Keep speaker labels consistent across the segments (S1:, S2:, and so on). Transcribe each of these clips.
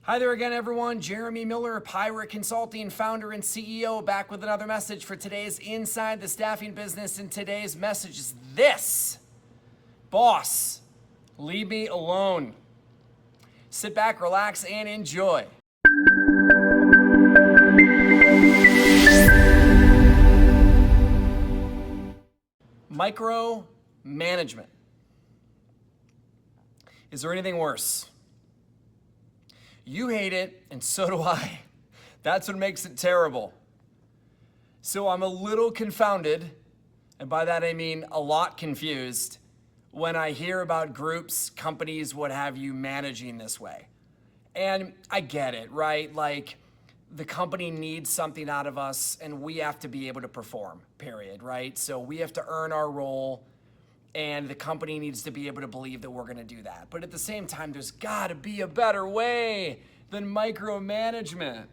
S1: Hi there again, everyone. Jeremy Miller, Pirate Consulting founder and CEO, back with another message for today's Inside the Staffing Business. And today's message is this: boss, leave me alone. Sit back, relax, and enjoy. Micromanagement. Is there anything worse? You hate it, and so do I. That's what makes it terrible. So I'm a little confounded, and by that I mean a lot confused, when I hear about groups, companies, what have you, managing this way. And I get it, right? Like, the company needs something out of us, and we have to be able to perform, period, right? So we have to earn our role, and the company needs to be able to believe that we're gonna do that. But at the same time, there's gotta be a better way than micromanagement.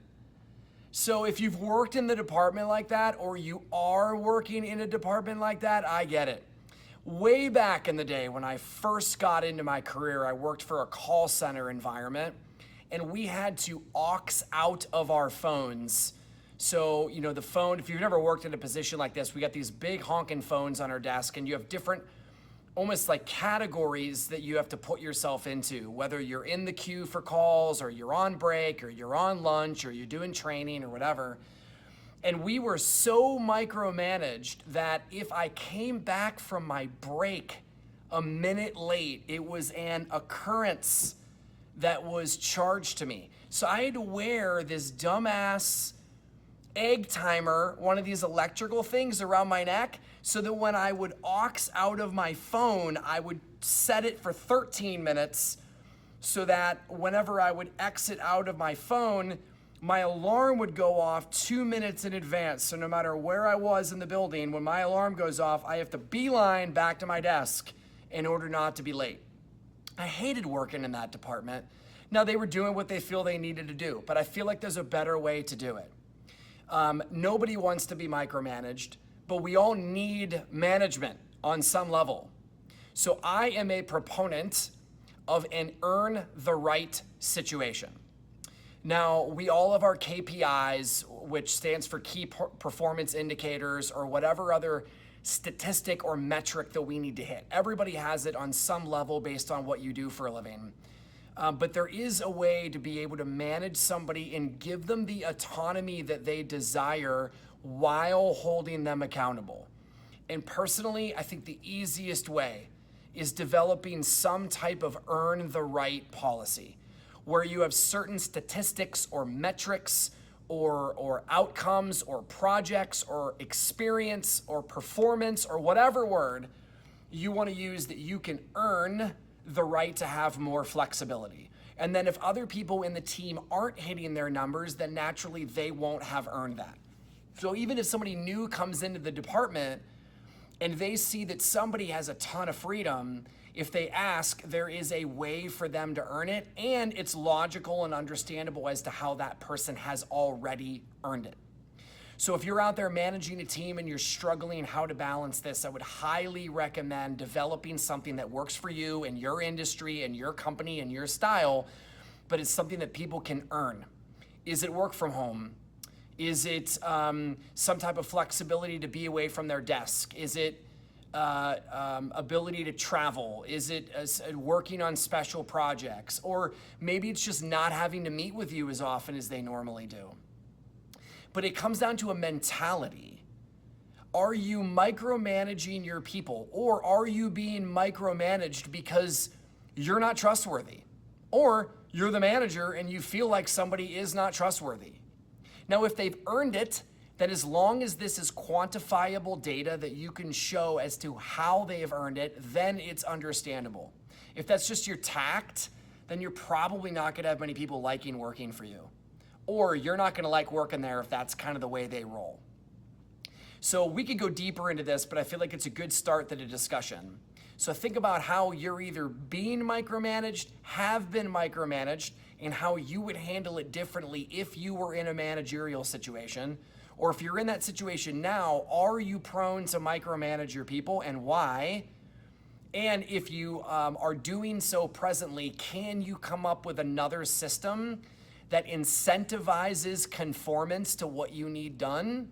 S1: So if you've worked in the department like that, or you are working in a department like that, I get it. Way back in the day when I first got into my career, I worked for a call center environment, and we had to aux out of our phones. So, you know, the phone, if you've never worked in a position like this, we got these big honking phones on our desk, and you have different almost like categories that you have to put yourself into, whether you're in the queue for calls, or you're on break, or you're on lunch, or you're doing training, or whatever. And we were so micromanaged that if I came back from my break a minute late, it was an occurrence that was charged to me. So I had to wear this dumbass egg timer, one of these electrical things around my neck, so that when I would aux out of my phone, I would set it for 13 minutes so that whenever I would exit out of my phone, my alarm would go off 2 minutes in advance. So no matter where I was in the building, when my alarm goes off, I have to beeline back to my desk in order not to be late. I hated working in that department. Now, they were doing what they feel they needed to do, but I feel like there's a better way to do it. Nobody wants to be micromanaged, but we all need management on some level. So I am a proponent of an earn the right situation. Now, we all have our KPIs, which stands for key performance indicators, or whatever other statistic or metric that we need to hit. Everybody has it on some level based on what you do for a living. But there is a way to be able to manage somebody and give them the autonomy that they desire while holding them accountable. And personally, I think the easiest way is developing some type of earn the right policy, where you have certain statistics or metrics or outcomes or projects or experience or performance or whatever word you want to use that you can earn the right to have more flexibility. And then if other people in the team aren't hitting their numbers, then naturally they won't have earned that. So even if somebody new comes into the department and they see that somebody has a ton of freedom, if they ask, there is a way for them to earn it, and it's logical and understandable as to how that person has already earned it. So if you're out there managing a team and you're struggling how to balance this, I would highly recommend developing something that works for you and your industry and your company and your style, but it's something that people can earn. Is it work from home? Is it some type of flexibility to be away from their desk? Is it ability to travel? Is it working on special projects? Or maybe it's just not having to meet with you as often as they normally do. But it comes down to a mentality. Are you micromanaging your people, or are you being micromanaged because you're not trustworthy? Or you're the manager and you feel like somebody is not trustworthy. Now, if they've earned it, then as long as this is quantifiable data that you can show as to how they have earned it, then it's understandable. If that's just your tact, then you're probably not gonna have many people liking working for you. Or you're not gonna like working there if that's kind of the way they roll. So we could go deeper into this, but I feel like it's a good start to the discussion. So think about how you're either being micromanaged, have been micromanaged, and how you would handle it differently if you were in a managerial situation. Or if you're in that situation now, are you prone to micromanage your people, and why? And if you are doing so presently, can you come up with another system that incentivizes conformance to what you need done,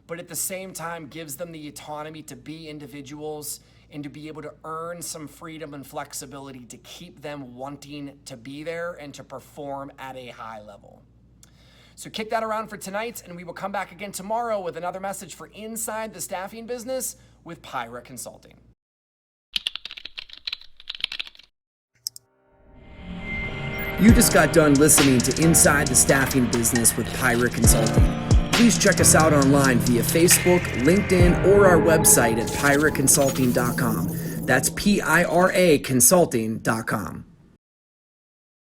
S1: but at the same time gives them the autonomy to be individuals and to be able to earn some freedom and flexibility to keep them wanting to be there and to perform at a high level. So kick that around for tonight, and we will come back again tomorrow with another message for Inside the Staffing Business with Pyra Consulting. You just got done listening to Inside the Staffing Business with Pyra Consulting. Please check us out online via Facebook, LinkedIn, or our website at pyraconsulting.com. That's PIRA consulting.com.